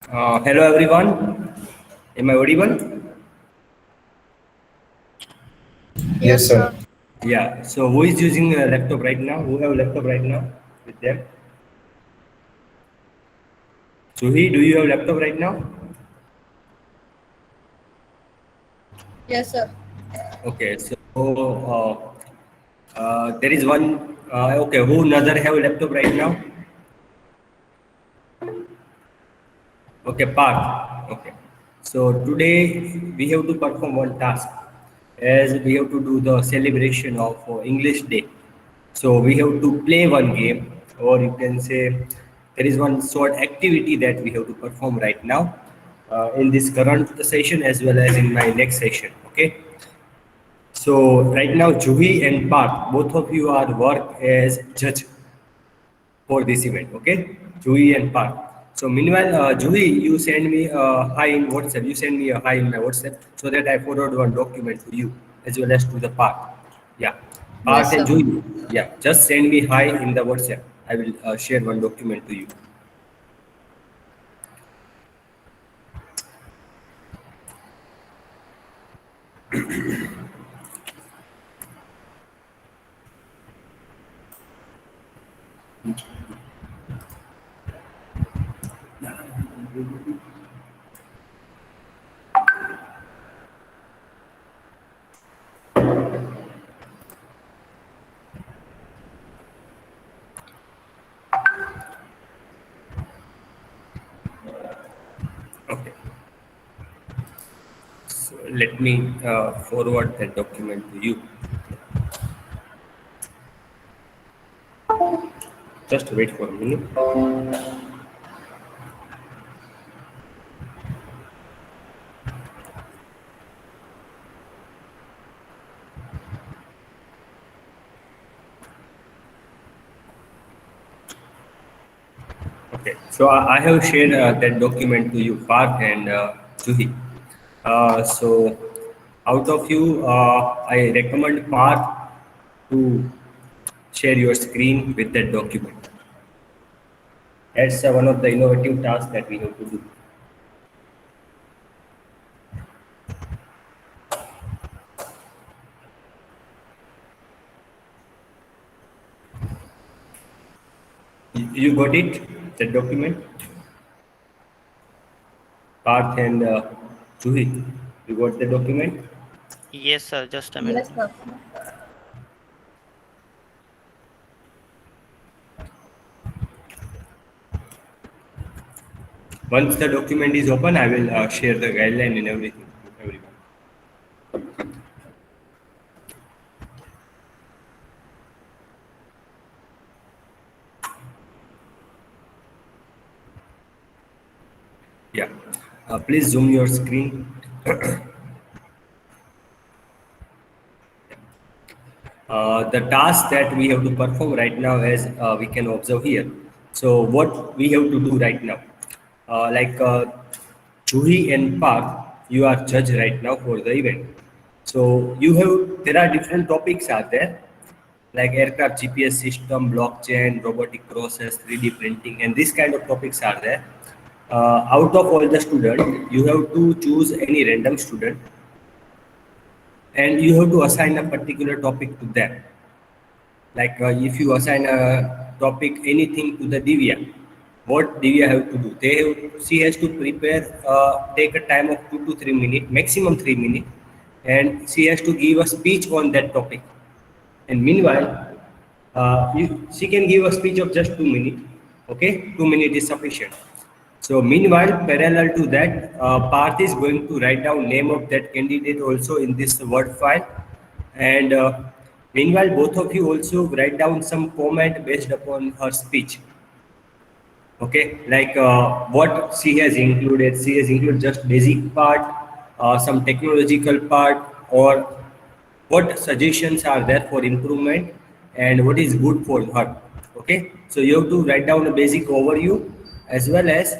Hello everyone. Am I audible? Yes, Yes, sir. sir. Yeah. So who is using a laptop right now? Who have laptop right now with them? Suhi, do you have laptop right now? Yes, sir. Okay. So there is one. Okay. Who another have laptop right now? Okay, Parth. Okay. So today we have to perform one task as we have to do the celebration of English Day. So we have to play one game, or you can say there is one short activity that we have to perform right now in this current session as well as in my next session. Okay. So right now, Juhi and Parth, both of you are work as judge for this event. Okay, Juhi and Parth. So meanwhile, Juhi, you send me a hi in WhatsApp. You send me a hi in my WhatsApp so that I forward one document to you as well as to the Parth. Yeah, Yes, Parth sir. and Juhi. Yeah, just send me hi in the WhatsApp. I will share one document to you. Okay. So let me forward that document to you. Just wait for a minute. Okay, so I have shared that document to you, Parth and Juhi. So, out of you, I recommend Parth to share your screen with that document. That's one of the innovative tasks that we have to do. You got it? That document? Parth and Juhi, you got the document? Yes, sir. Just a minute. Yes, sir. Once the document is open, I will share the guideline and everything to everyone. Yeah. Please zoom your screen. The task that we have to perform right now, as we can observe here. So what we have to do right now, like Juhi and Park, you are judge right now for the event. So there are different topics are there, like aircraft GPS system, blockchain, robotic process, 3D printing, and this kind of topics are there. Out of all the students, you have to choose any random student, and you have to assign a particular topic to them. Like if you assign a topic anything to the Divya, what Divya have to do? She has to prepare, take a time of 2 to 3 minutes, maximum 3 minutes, and she has to give a speech on that topic. And meanwhile, she can give a speech of just 2 minutes. Okay, 2 minutes is sufficient. So meanwhile, parallel to that, Parth is going to write down name of that candidate also in this Word file, and meanwhile, both of you also write down some comment based upon her speech. Okay, like what she has included. She has included just basic part, some technological part, or what suggestions are there for improvement and what is good for her. Okay, so you have to write down a basic overview as well as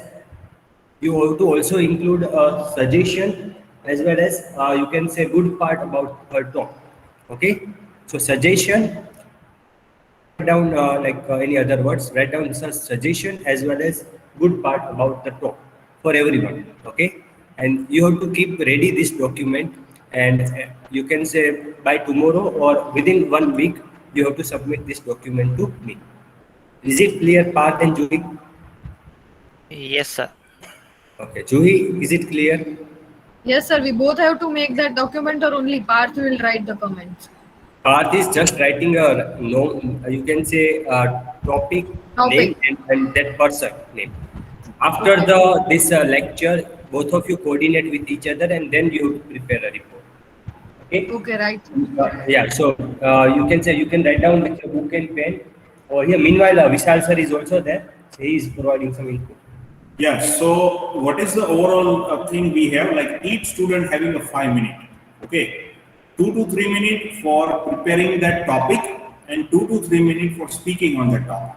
you have to also include a suggestion as well as you can say good part about her talk. Okay, so suggestion, write down like any other words, write down such suggestion as well as good part about the talk. for everyone. Okay, and you have to keep ready this document, and you can say by tomorrow or within 1 week you have to submit this document to me. Is it clear, Parth and Juhi? Yes, sir. Okay, Juhi, is it clear? Yes, sir. We both have to make that document, or only Parth will write the comments? Parth is just writing a no, you can say a topic name Topic. and that person name. After the this lecture, both of you coordinate with each other, and then you have to prepare a report. Okay. Okay, right. Yeah. So you can say you can write down with your book and pen. Or here, meanwhile, Vishal sir is also there. So he is providing some input. Yeah, so what is the overall thing we have? Like each student having a 5 minute, okay? 2 to 3 minutes for preparing that topic and 2 to 3 minutes for speaking on that topic.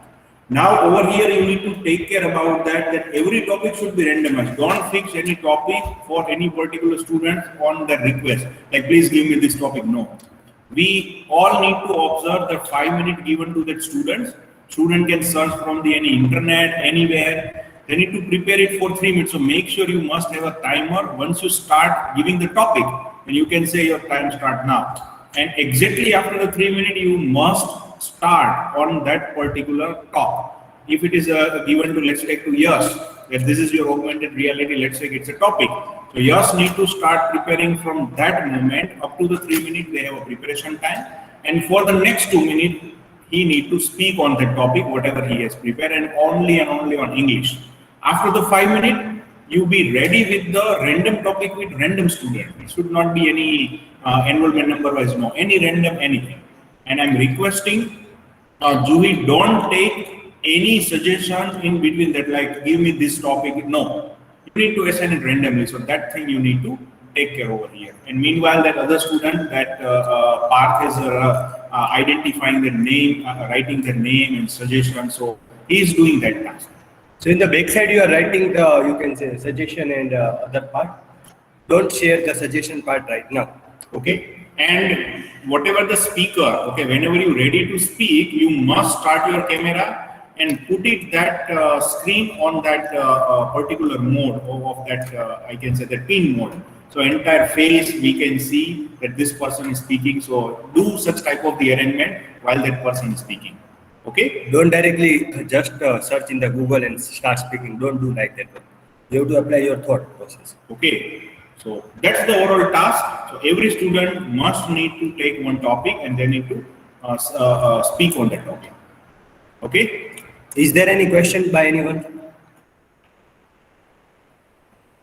Now over here you need to take care about that every topic should be randomized. Don't fix any topic for any particular student on the request. Like please give me this topic. No. We all need to observe the 5 minutes given to that students. Student can search from the any internet, anywhere. They need to prepare it for 3 minutes. So make sure you must have a timer. Once you start giving the topic, and you can say your time start now. And exactly after the 3 minutes, you must start on that particular talk. If it is given to, let's take to Yash, if this is your augmented reality, let's say it's a topic. So Yash need to start preparing from that moment up to the 3 minutes, they have a preparation time. And for the next 2 minutes, he need to speak on that topic, whatever he has prepared, and only on English. After the 5 minutes, you be ready with the random topic with random student. It should not be any enrollment number wise, no, any random anything. And I'm requesting Juhi, don't take any suggestion in between that, like give me this topic. No, you need to assign it randomly. So that thing you need to take care over here. And meanwhile, that other student, that Parth is identifying their name, writing their name and suggestion. So he is doing that task. So in the backside, you are writing the, you can say, suggestion and other part. Don't share the suggestion part right now. Okay. And whatever the speaker, okay, whenever you're ready to speak, you must start your camera and put it that screen on that particular mode of that, I can say the pin mode. So entire face we can see that this person is speaking. So do such type of the arrangement while that person is speaking. Okay. Don't directly just search in the Google and start speaking. Don't do like that. You have to apply your thought process. Okay. So that's the overall task. So every student must need to take one topic and they need to speak on that topic. Okay. Is there any question by anyone?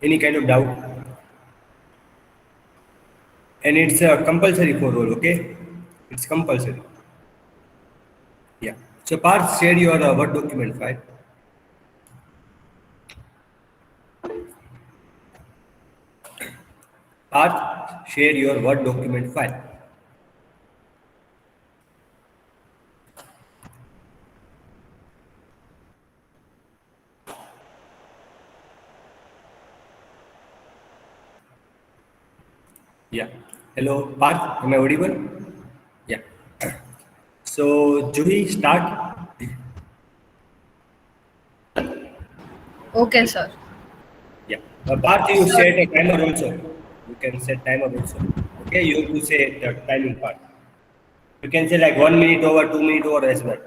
Any kind of doubt? And it's compulsory for all, okay? It's compulsory. Yeah. So Parth, share your Word document file. Parth, share your Word document file. Yeah. Hello, Parth. Am I audible? Yeah. So, Juhi, start. Okay, sir. Yeah. Parth, you set a timer also. You can set timer also. Okay, you have to say the timing part. You can say like 1 minute over, 2 minute over as well.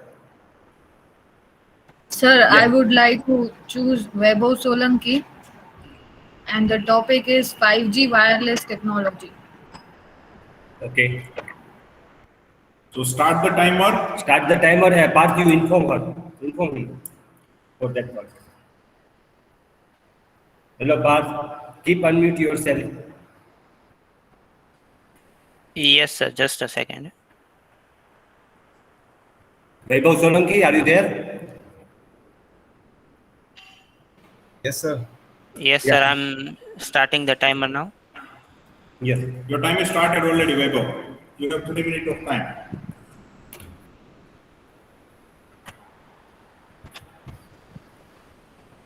Sir, Yeah. I would like to choose Vaibhav Solanki, and the topic is 5G wireless technology. Okay. So start the timer. Start the timer. Parth, you inform her. Inform him for that part. Hello, Parth. Keep unmute yourself. Yes, sir. Just a second. Vaibhav Solanki, are you there? Yes, sir. Yes, Yeah. sir. I'm starting the timer now. Yes. Your time is started already, Vaibhav. You have 30 minutes of time.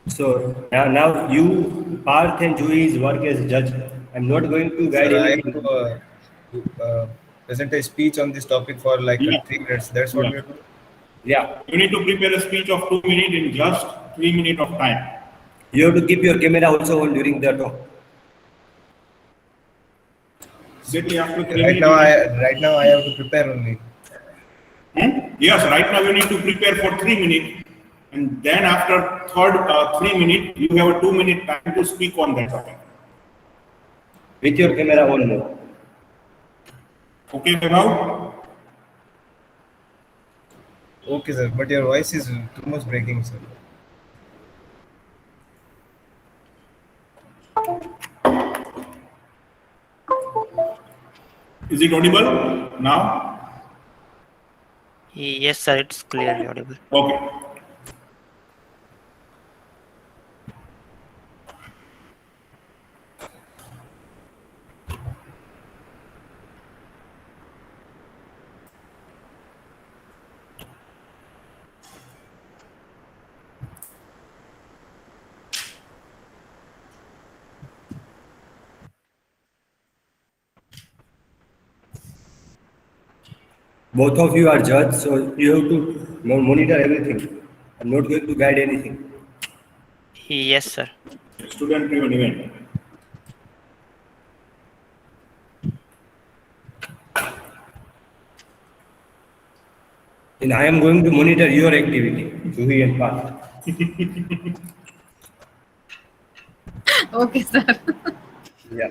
So now you, Parth and Juhi's work as judge. I'm not going to guide Sir, I anything. have to present a speech on this topic for like Yeah. 3 minutes. That's what Yeah. we have to do. Yeah. You need to prepare a speech of 2 minutes in just 3 minutes of time. You have to keep your camera also on during the talk. Exactly after 3 Right minutes. now I have to prepare only. Yes, right now you need to prepare for 3 minutes, and then after third 3 minutes, you have a 2 minute time to speak on that topic. With your camera on now. Okay, Vaibhav? Okay, sir, but your voice is too much breaking, sir. Is it audible now? Yes, sir. It's clearly audible. Okay. Both of you are judged, so you have to monitor everything. I'm not going to guide anything. Yes, sir. Student driven event. And I am going to monitor your activity, Juhi and Parth. Okay, sir. Yeah.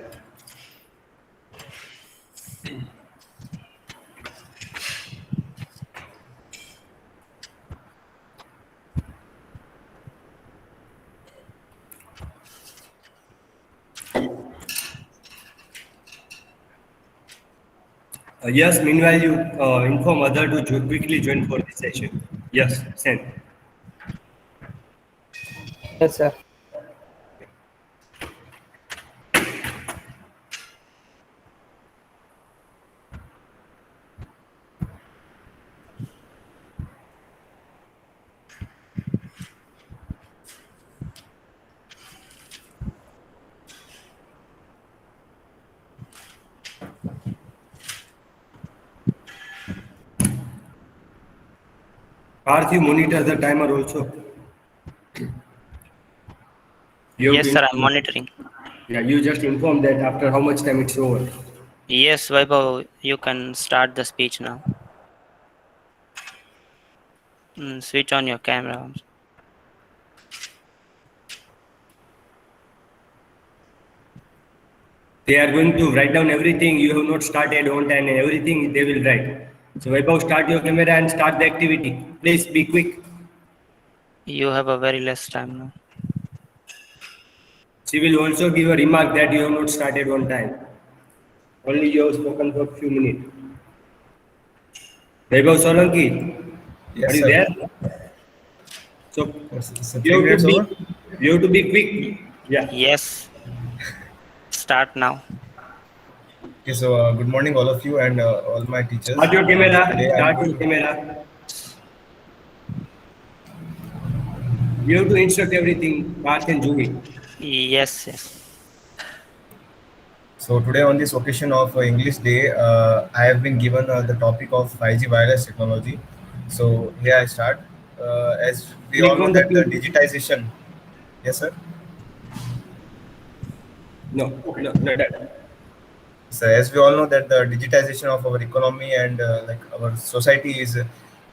Yes, meanwhile, you inform other to quickly join for this session. Yes, send. Yes, sir. Parth, you monitor the timer also. You have Yes, to sir. I'm monitoring. Yeah, you just inform that after how much time it's over. Yes, Vaibhav, you can start the speech now. Switch on your camera. They are going to write down everything you have not started on time and everything they will write. So Vaibhav, start your camera and start the activity. Please be quick. You have a very less time now. She will also give a remark that you have not started on time. Only you have spoken for a few minutes. Vaibhav Solanki, Yes, are you sir. there? So So you 3 have minutes to be over. you have to be quick. Yeah. Yes. Start now. Okay, so good morning, all of you, and all my teachers. Start your camera. Today I'm Start going your camera. You have to instruct everything, Parth and Juhi. Yes, yes. So today on this occasion of English Day, I have been given the topic of 5G wireless technology. So here I start. As we Click all know on the that the pin. digitization. Yes, sir. No, no, no, that. So as we all know that the digitization of our economy and like our society is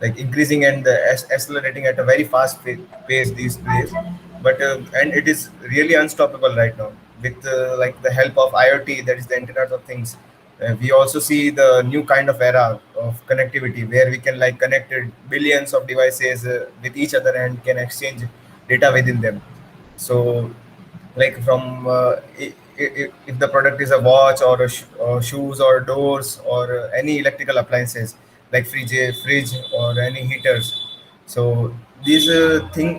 like increasing and accelerating at a very fast pace these days, but and it is really unstoppable right now with like the help of IoT, that is the Internet of Things. We also see the new kind of era of connectivity where we can like connect billions of devices with each other and can exchange data within them. So like from if the product is a watch or or shoes or doors or any electrical appliances like fridge or any heaters. So these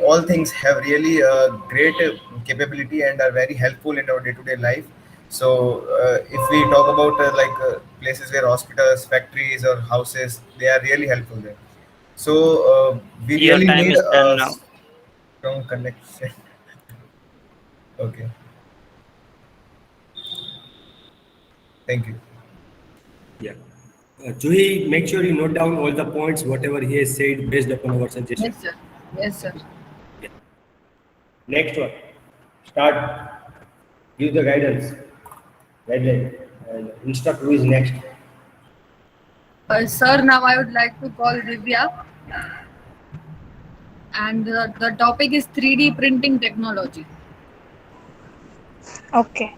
all things have really great capability and are very helpful in our day-to-day life. So if we talk about places where hospitals, factories or houses, they are really helpful there. So we Your really time need is done a now. strong connection. Okay, thank you. Yeah. Juhi, make sure you note down all the points, whatever he has said based upon our suggestion. Yes, sir. Yes, sir. Next one. Start. Give the guidance. Guideline. And instruct who is next. Sir, now I would like to call Divya. And the topic is 3D printing technology. Okay.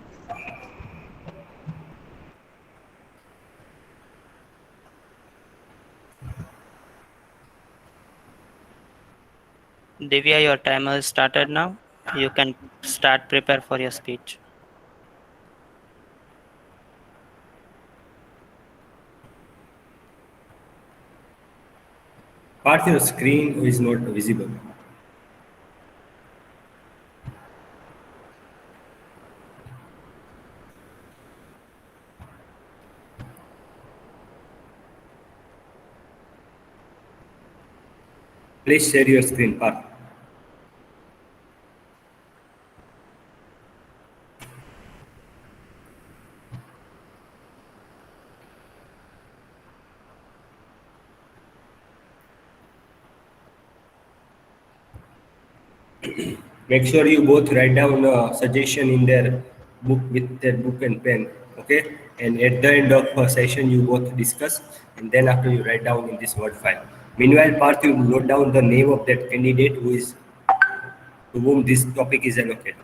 Divya, your timer is started now. You can start prepare for your speech. Part your screen is not visible. Please share your screen, Parth. Make sure you both write down a suggestion in their book with their book and pen, okay? And at the end of a session, you both discuss, and then after you write down in this Word file. Meanwhile, Parth, you note down the name of that candidate who is to whom this topic is allocated.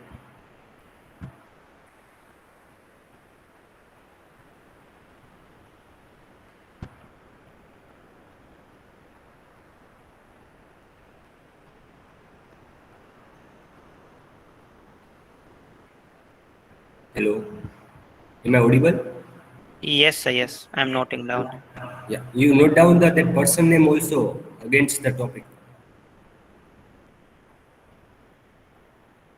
Hello, am I audible? Yes, sir, yes. I'm noting down. Yeah, you note down that person name also against the topic.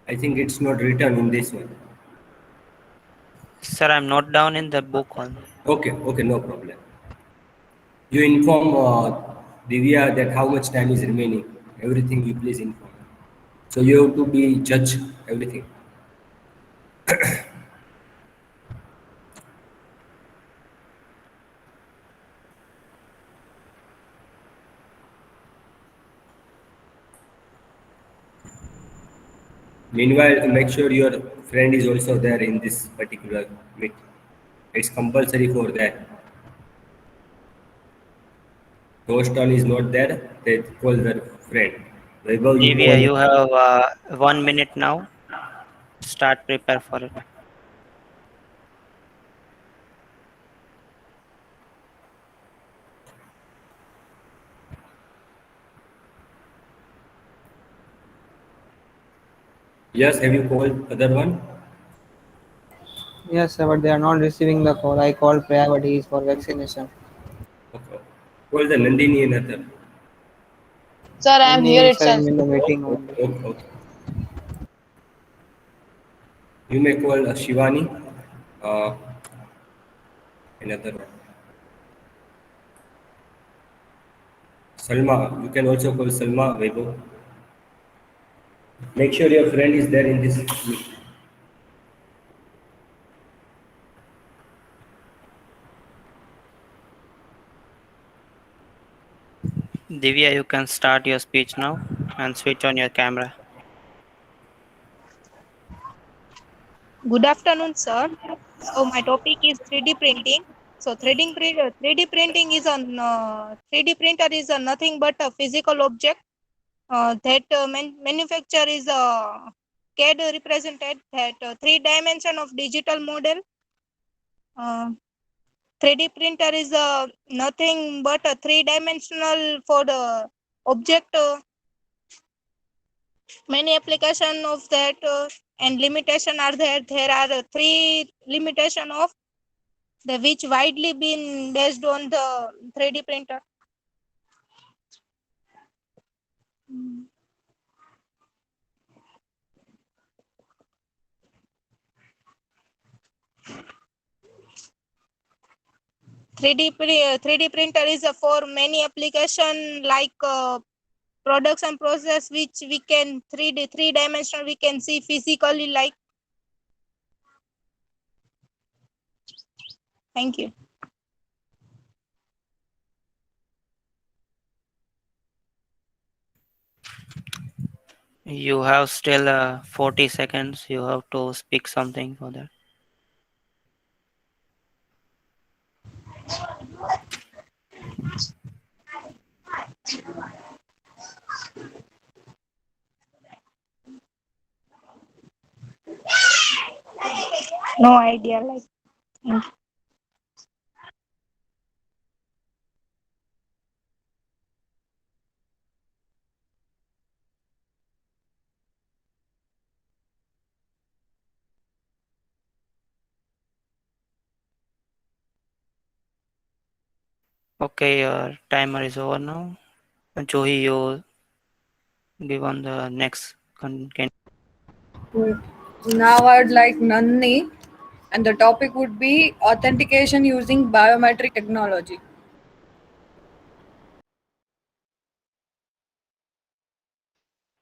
I think it's not written in this one. Sir, I'm not down in the book only. Okay, okay, no problem. You inform Divya that how much time is remaining. Everything you please inform. So you have to be judge everything. Meanwhile, make sure your friend is also there in this particular meet. It's compulsory for that. Host on is not there, they call their friend. Vaibhav, you Divya, you call. have 1 minute now. Start prepare for it. Yes, have you called other one? Yes, sir, but they are not receiving the call. I called Priya, but he is for vaccination. Okay. Call the Nandini and other. Sir, I am here Nandini is itself. in the meeting Okay, only. okay, okay. You may call Shivani, uh, another one. Salma, you can also call Salma Vaibhav. Make sure your friend is there in this meet. Divya, you can start your speech now and switch on your camera. Good afternoon, sir. So my topic is 3D printing. So 3D printing is 3D printer is nothing but a physical object that manufacture is CAD represented that three dimension of digital model. 3D printer is nothing but a three-dimensional for the object. Many application of that and limitation are there. There are three limitation of the which widely been based on the 3D printer. 3D printer is for many application like products and process which we can three dimensional we can see physically like. Thank you. You have still 40 seconds. You have to speak something for that. No idea. Like, Okay, your timer is over now. Johi, you give on the next. Can Now I'd like Nandini, and the topic would be authentication using biometric technology.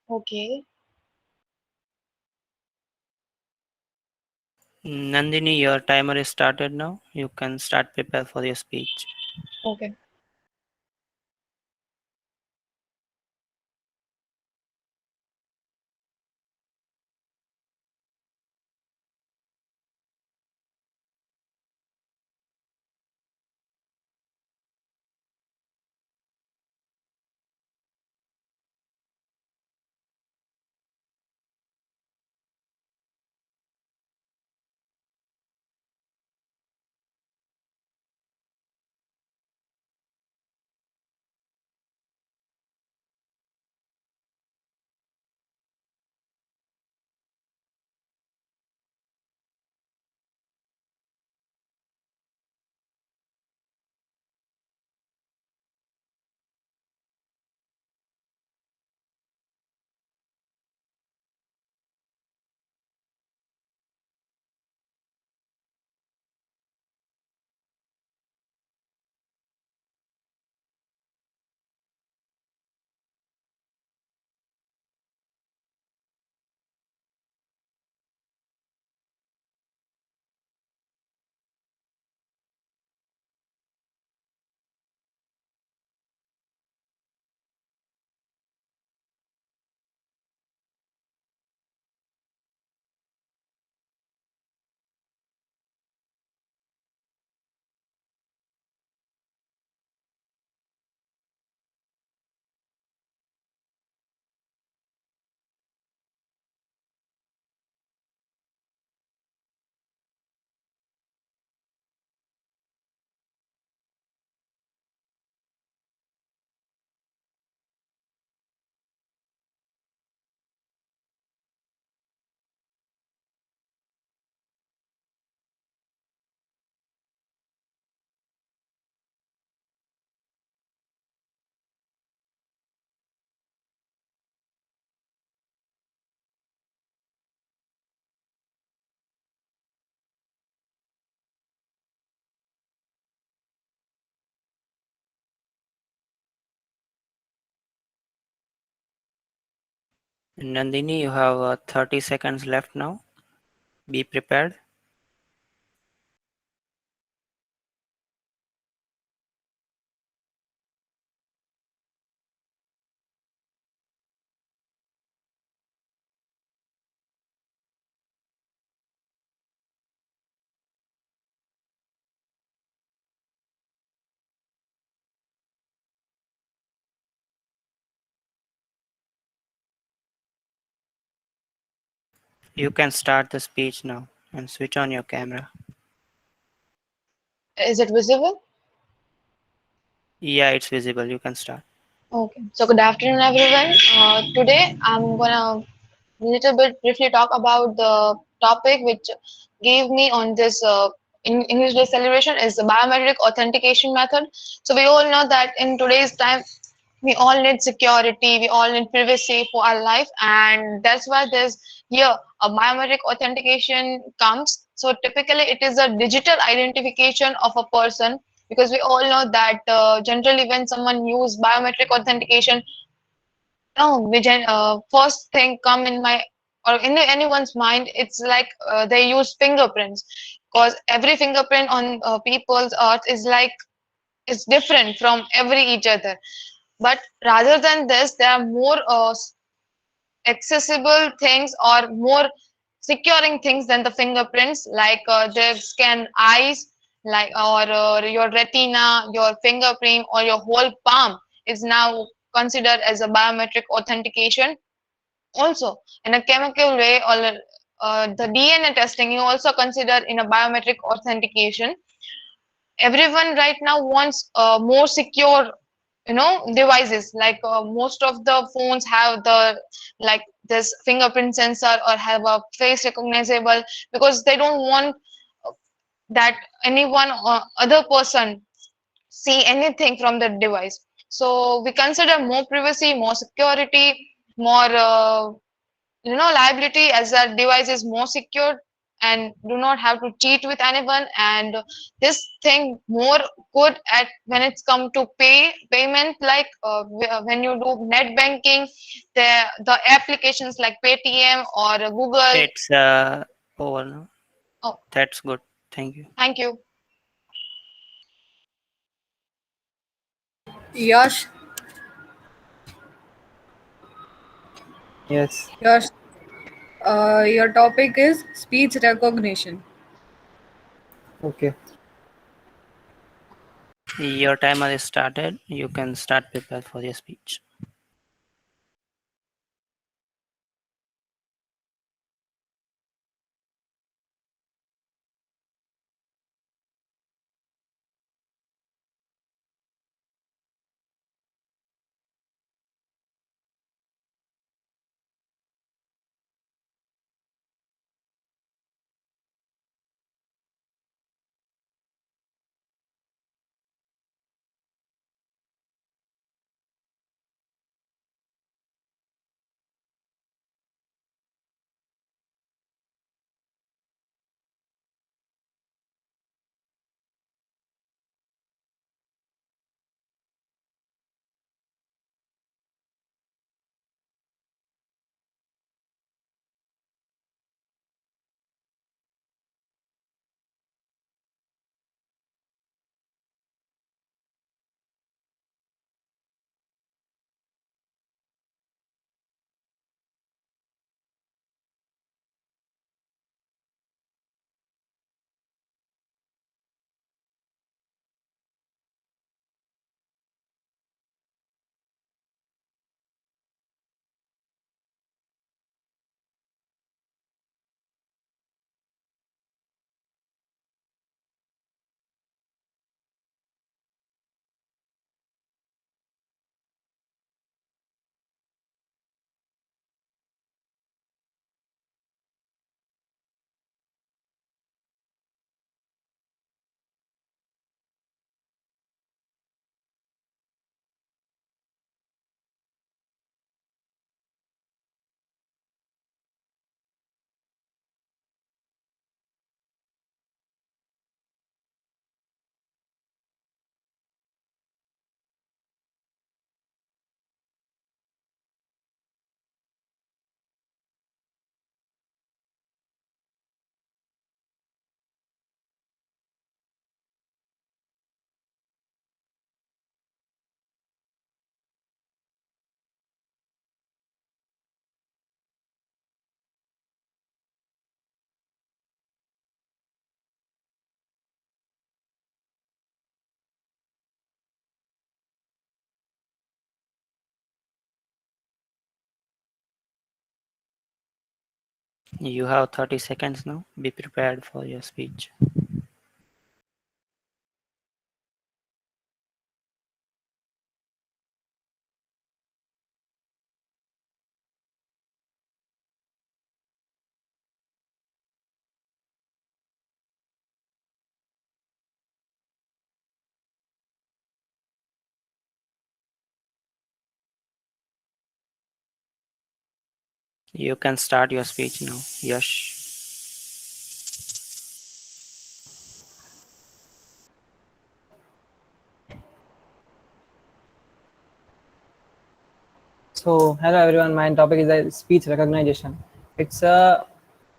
Okay. Nandini, your timer is started now. You can start prepare for your speech. Okay. Nandini, you have 30 seconds left now. Be prepared. You can start the speech now and switch on your camera. Is it visible? Yeah, it's visible. You can start. Okay. So good afternoon, everyone. Today I'm gonna little bit briefly talk about the topic which gave me on this English Day celebration is the biometric authentication method. So we all know that in today's time we all need security, we all need privacy for our life, and that's why there's here a biometric authentication comes. So typically it is a digital identification of a person, because we all know that generally when someone use biometric authentication, no, Vijayan, first thing come in my or in anyone's mind, it's like they use fingerprints, because every fingerprint on people's earth is like is different from every each other. But rather than this, there are more accessible things or more securing things than the fingerprints, like they scan eyes, like or your retina, your fingerprint, or your whole palm is now considered as a biometric authentication. Also, in a chemical way, or the DNA testing you also consider in a biometric authentication. Everyone right now wants more secure, devices, like most of the phones have the, like, this fingerprint sensor or have a face recognizable, because they don't want that anyone or other person see anything from the device. So we consider more privacy, more security, more liability, as that device is more secure and do not have to cheat with anyone. And this thing more good at when it's come to payment, like when you do net banking, the applications like Paytm or Google. It's over now. Oh, That's good. Thank you. thank you. Yash, Yes. Yash, your topic is speech recognition. Okay. Your timer is started. You can start prepare for your speech. You have 30 seconds now. Be prepared for your speech. You can start your speech now. Yash. So, hello everyone. My topic is speech recognition. It's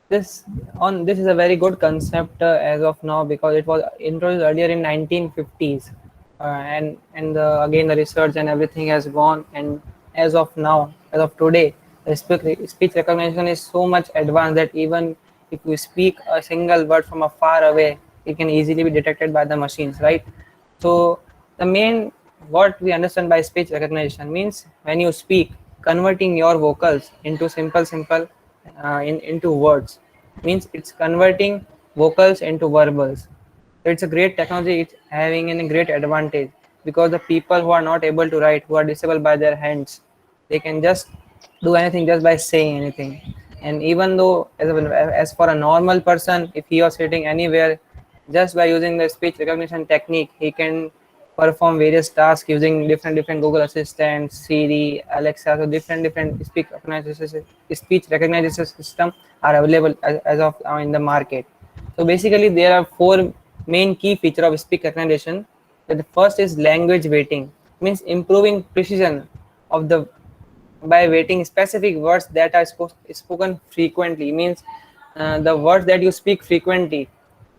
this is a very good concept as of now, because it was introduced earlier in 1950s, and again the research and everything has gone, and as of now, as of today, speech recognition is so much advanced that even if you speak a single word from a far away, it can easily be detected by the machines, right? So the main what we understand by speech recognition means when you speak, converting your vocals into simple into words, means it's converting vocals into verbals. So it's a great technology. It's having a great advantage because the people who are not able to write, who are disabled by their hands, they can just do anything just by saying anything. And even though as for a normal person, if he was sitting anywhere, just by using the speech recognition technique, he can perform various tasks using different Google Assistant, Siri, Alexa. So different speech recognition system are available as of now in the market. So basically, there are four main key feature of speech recognition. The first is language weighting, means improving precision of the by weighting specific words that are spoken frequently, means the words that you speak frequently,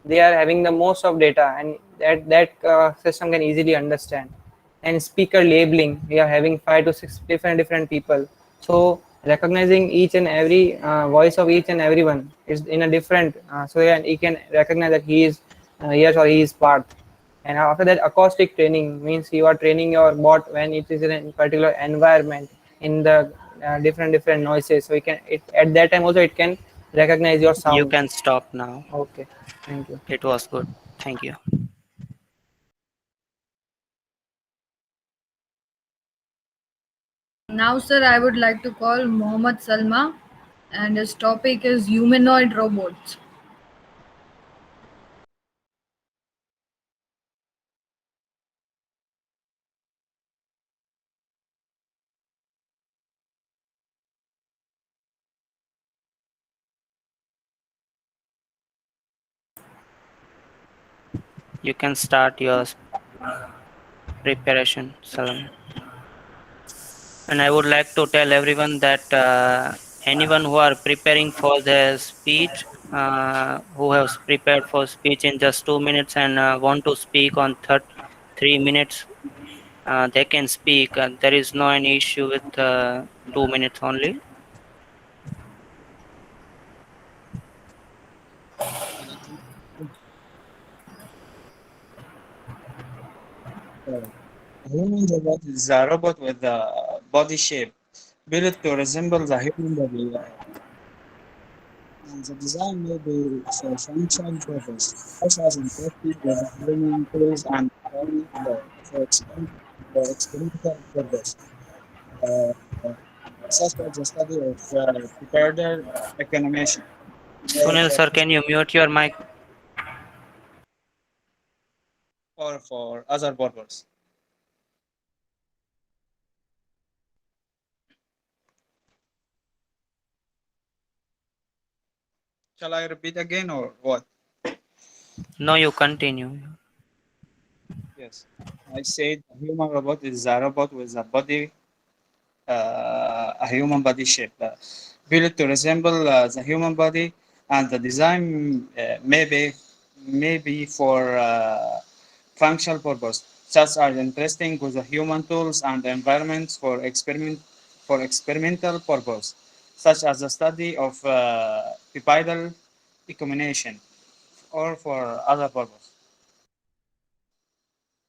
they are having the most of data, and that system can easily understand. And speaker labeling, we are having 5 to 6 different people, so recognizing each and every voice of each and everyone is in a different, so yeah, he can recognize that he is yes or he is part. And after that, acoustic training means you are training your bot when it is in a particular environment in the different noises. So at that time also it can recognize your You sound. can stop now. Okay, thank you. It was good. Thank you. Now, sir, I would like to call Mohammed Salma, and his topic is humanoid robots. You can start your preparation, Salam. And I would like to tell everyone that anyone who are preparing for their speech, who has prepared for speech in just 2 minutes and want to speak on 3 minutes, they can speak. There is no any issue with 2 minutes only. A human robot is a robot with a body shape built to resemble the human body, and the design may be for functional purpose, such as interacting with human tools and environment for experimental purpose, uh, such as the study of prepared economation, Sunil sir, can you mute your mic? or for other purpose. Shall I repeat again or what? No, you continue. Yes, I said a human robot is a robot with a body, a human body shape, built to resemble the human body, and the design may be for functional purpose, such as interesting with the human tools and environments for experimental purpose, such as the study of bipedal ecombination, or for other purpose.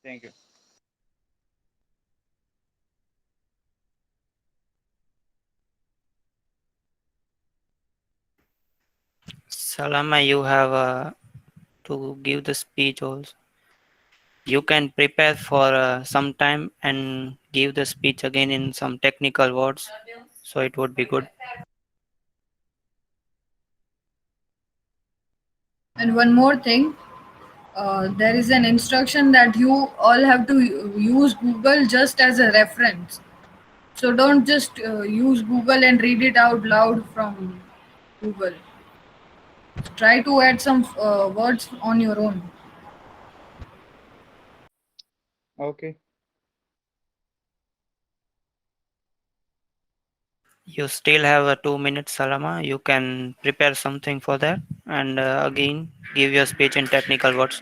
Thank you. Salama, you have to give the speech also. You can prepare for some time and give the speech again in some technical words, so it would be good. And one more thing, there is an instruction that you all have to use Google just as a reference. So don't just use Google and read it out loud from Google. Try to add some words on your own. Okay. You still have 2 minutes, Salama. You can prepare something for that and again give your speech in technical words.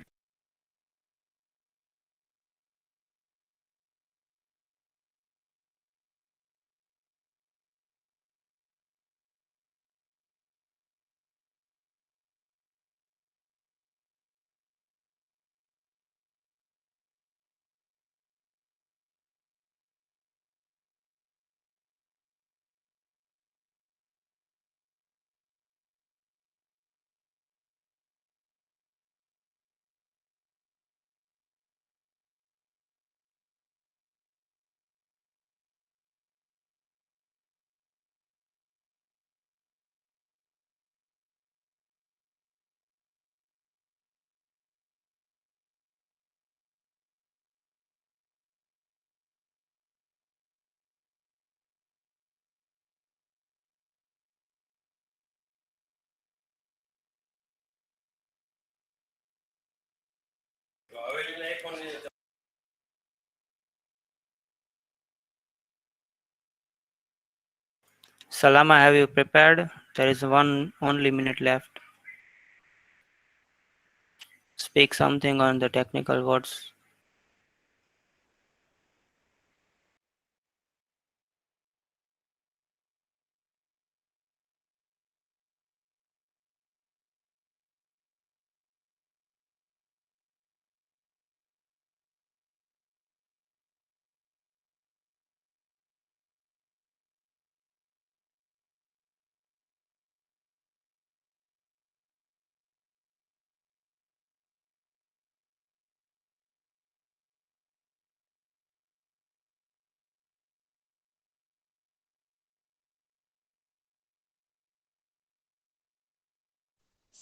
Salama, have you prepared? There is one only minute left. Speak something on the technical words.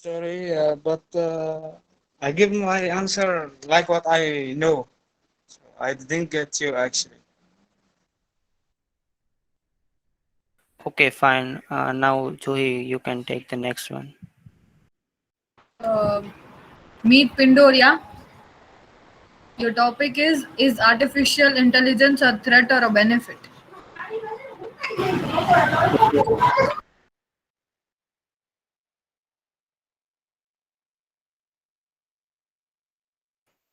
Sorry, but I give my answer like what I know. So I didn't get you actually. Okay, fine. Now, Juhi, you can take the next one. Meet Pindoria. Your topic is artificial intelligence a threat or a benefit?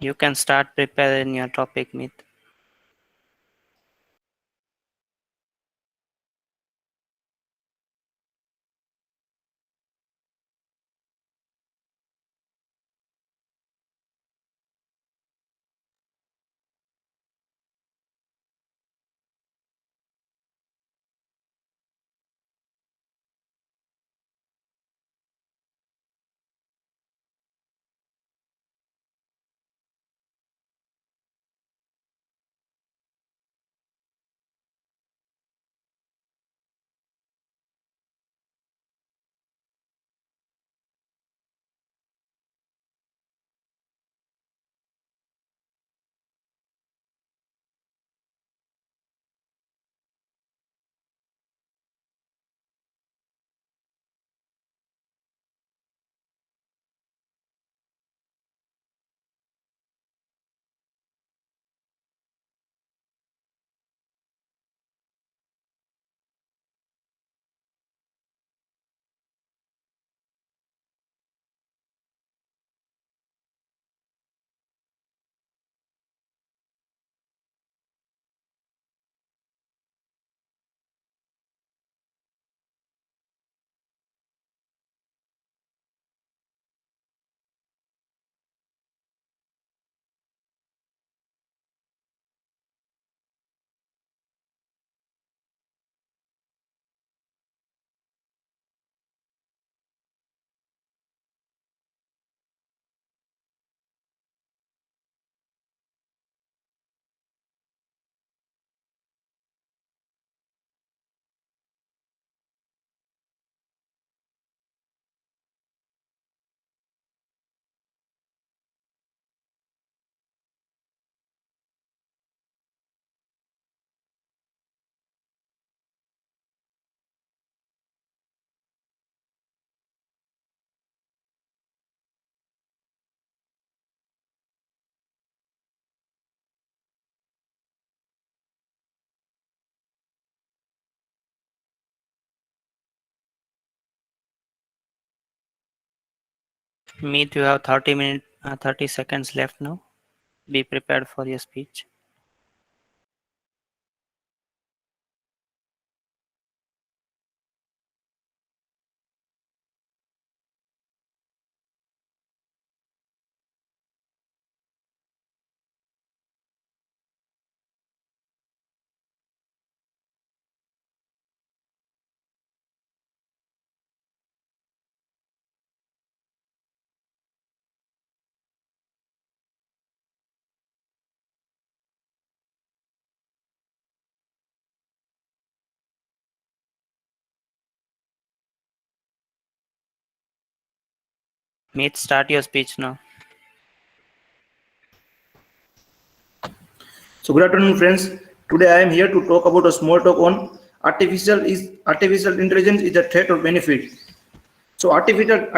You can start preparing your topic, Meet. Meet, you have 30 seconds left now. Be prepared for your speech. Meet, start your speech now. So good afternoon, friends. Today I am here to talk about a small talk on artificial intelligence is a threat or benefit. So artificial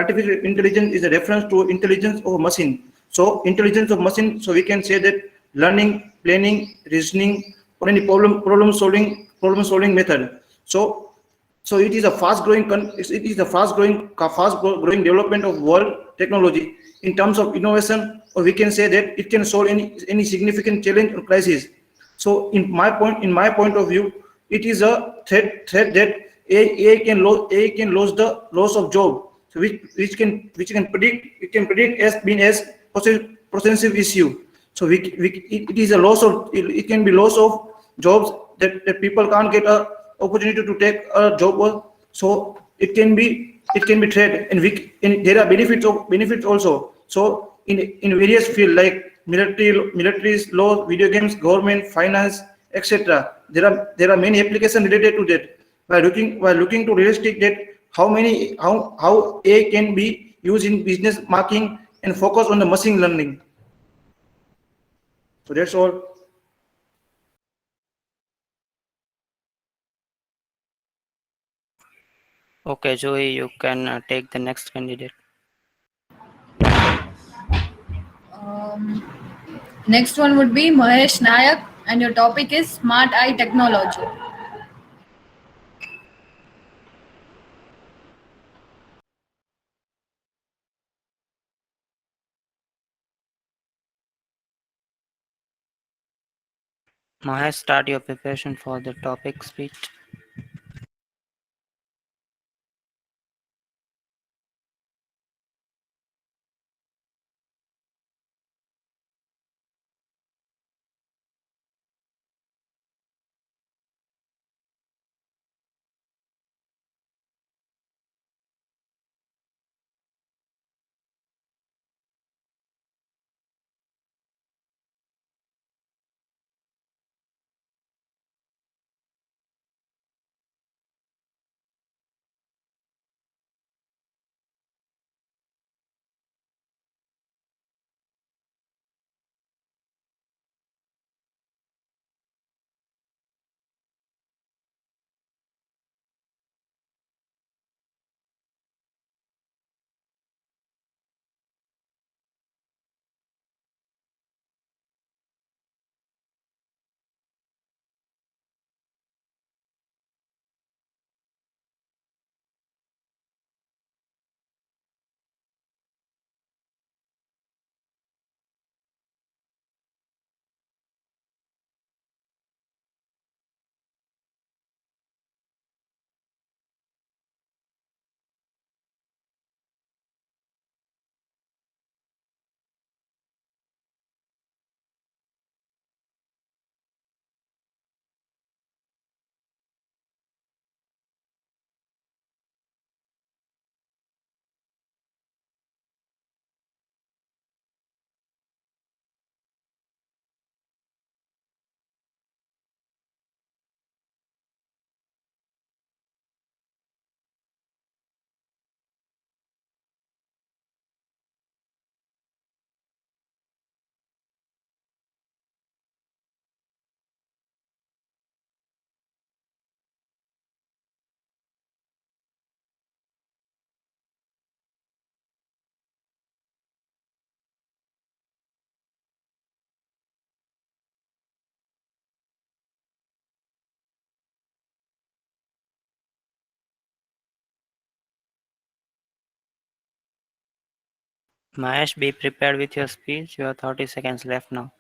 intelligence is a reference to intelligence of a machine. So intelligence of machine. So we can say that learning, planning, reasoning, or any problem solving method. So it is a fast growing development of world technology in terms of innovation, or we can say that it can solve any significant challenge or crisis. So in my point of view, it is a threat that AI can lose the loss of job, so which can predict, it can predict as being as potential issue. So it is a loss of, it can be loss of jobs, that people can't get a opportunity to take a job. So it can be threat, and there are benefits also. So in various field like militaries, law, video games, government, finance, etc., there are many applications related to that. By looking to realistic that how AI can be used in business marketing and focus on the machine learning. So that's all. Okay, Joey, you can take the next candidate. Next one would be Mahesh Nayak, and your topic is Smart Eye Technology. Mahesh, start your preparation for the topic speech. Mahesh, be prepared with your speech. You have 30 seconds left now.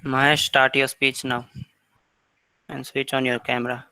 Mahesh, start your speech now and switch on your camera.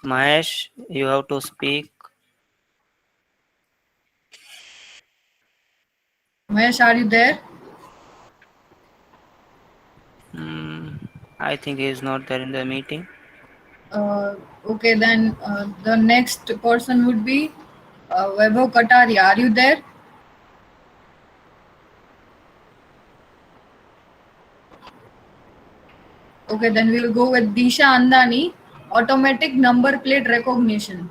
Mahesh, you have to speak. Mahesh, are you there? I think he is not there in the meeting. Okay, then the next person would be Vaibhav Kataria. Are you there? Okay, then we'll go with Disha Andani, automatic number plate recognition.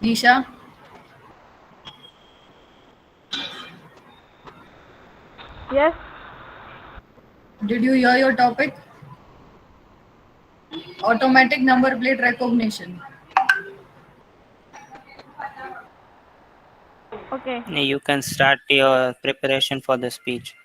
Disha, Yes. did you hear your topic? Automatic number plate recognition. Okay. You can start your preparation for the speech.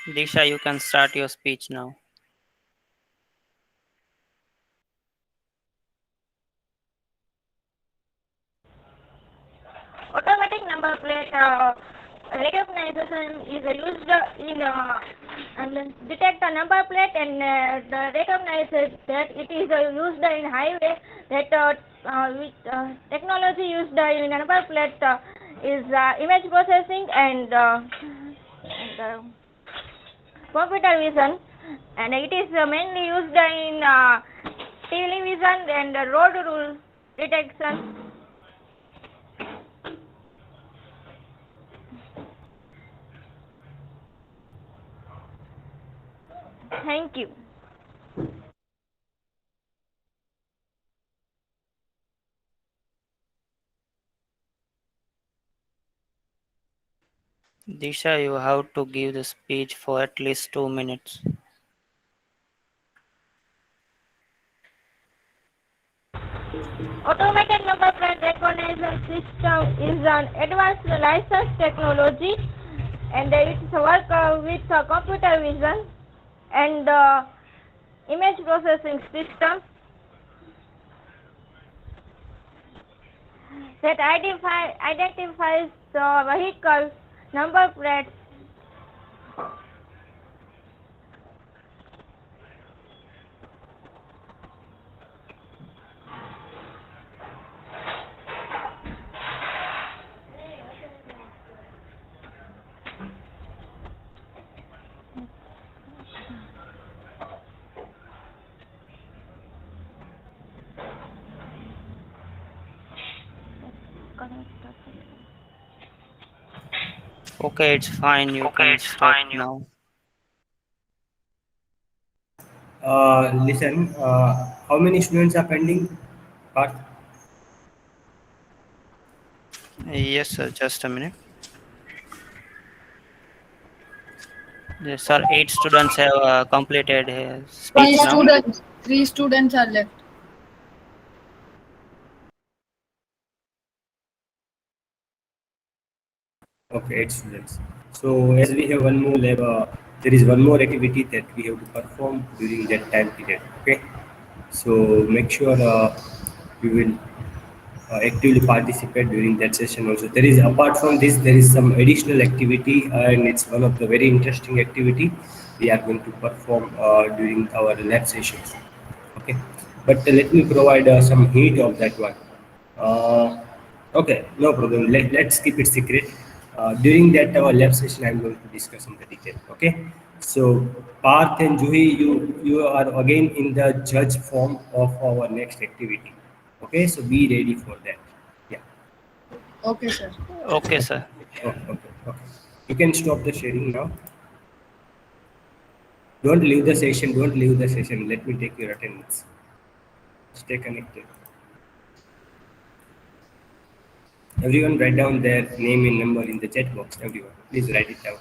Disha, you can start your speech now. Automatic number plate recognition is used in and detect the number plate and recognizes that it is used in highway. That technology used in number plate is image processing and computer vision, and it is mainly used in television and road rule detection. Thank you. Disha, you have to give the speech for at least 2 minutes. Automated number plate recognition system is an advanced licensed technology, and it works with computer vision and image processing system that identifies the vehicle number plates. Okay, it's fine. You can start now. Listen, how many students are pending? Parth? Yes, sir. Just a minute. Yes, sir. 8 students have completed his Three speech now. students. 3 students are left. Okay, 8 students. So as we have one more lab, there is one more activity that we have to perform during that time period. Okay, so make sure you will actively participate during that session also. There is, apart from this, there is some additional activity, and it's one of the very interesting activity we are going to perform during our lab sessions. Okay, but let me provide some hint of that one. Okay, no problem. Let's keep it secret. During that our lab session, I'm going to discuss in the detail. Okay, so Parth and Juhi, you are again in the judge form of our next activity. Okay, so be ready for that. Yeah. Okay, sir. Okay, sir. Okay. You can stop the sharing now. Don't leave the session. Don't leave the session. Let me take your attendance. Stay connected. Everyone write down their name and number in the chat box. Everyone, please write it down.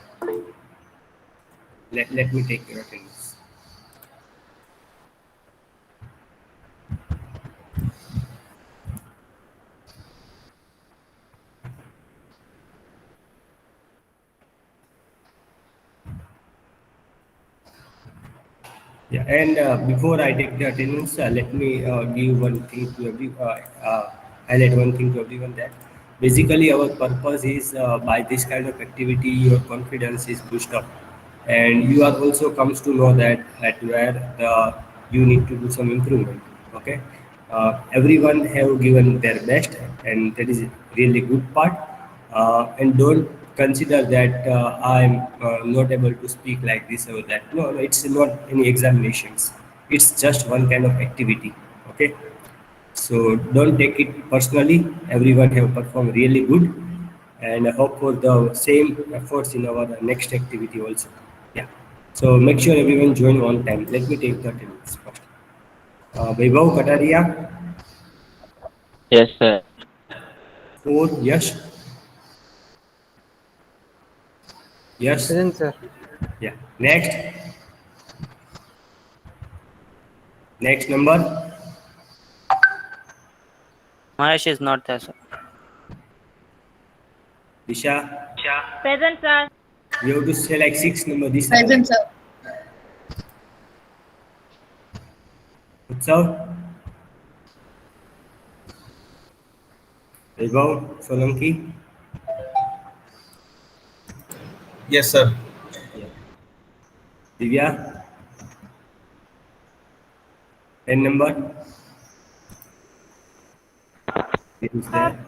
Let me take your attendance. Yeah, and before I take the attendance, let me give one thing to highlight one thing to everyone, that basically our purpose is by this kind of activity, your confidence is boosted up, and you are also comes to know that at where you need to do some improvement. Okay, everyone have given their best, and that is really good part. And don't consider that I'm not able to speak like this or that. No, it's not any examinations. It's just one kind of activity. Okay, so don't take it personally. Everyone have performed really good, and I hope for the same efforts in our next activity also. Yeah. So make sure everyone join on time. Let me take the attendance first. Vaibhav Kataria. Yes, sir. 4. Yash. Yes. Present, sir. Yeah. Next. Next number. Mahesh is not there, sir. Disha. Present, sir. You have to say like 6 number this Present, sir. Utsav. Vaibhav Solanki. Yes, sir. Divya. 10 number. Who's there?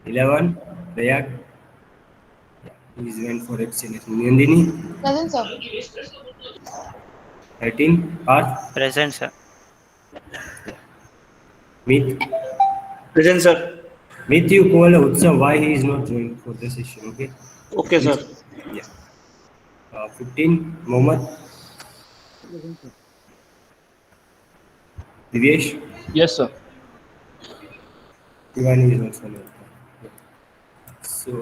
11. Prayag. He is went for vaccination. Nandini. Present, sir. 13. Parth. Present, sir. Meet. Present, sir. Meet you call Utsav why he is not joining for the session. Okay. Okay, sir. Yeah. 15. Mohammed. Divyesh. Yes, sir. Ivani is also not. So,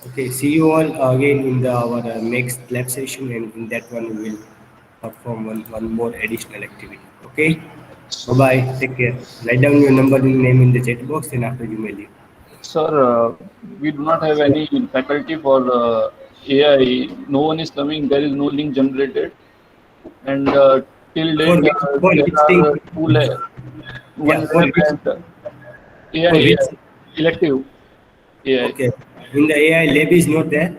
okay, see you all again in our next lab session, and in that one we will perform one more additional activity. Okay. Bye-bye. Take care. Write down your number and name in the chat box, and after you may leave. Sir, we do not have any faculty for AI. No one is coming. There is no link generated, and till date For there which are thing? one for lab which? and For AI which? elective AI. Okay. In the AI lab is not there.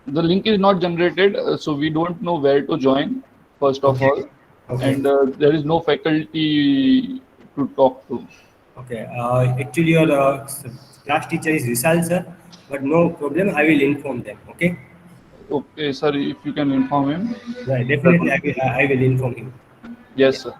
The link is not generated, so we don't know where to join. First of Okay. all, Okay. and there is no faculty to talk to. Okay. Actually, your class teacher is Vishal sir, but no problem. I will inform them. Okay. Okay, sir, if you can inform him. Yeah, definitely. I will inform him. Yes, sir.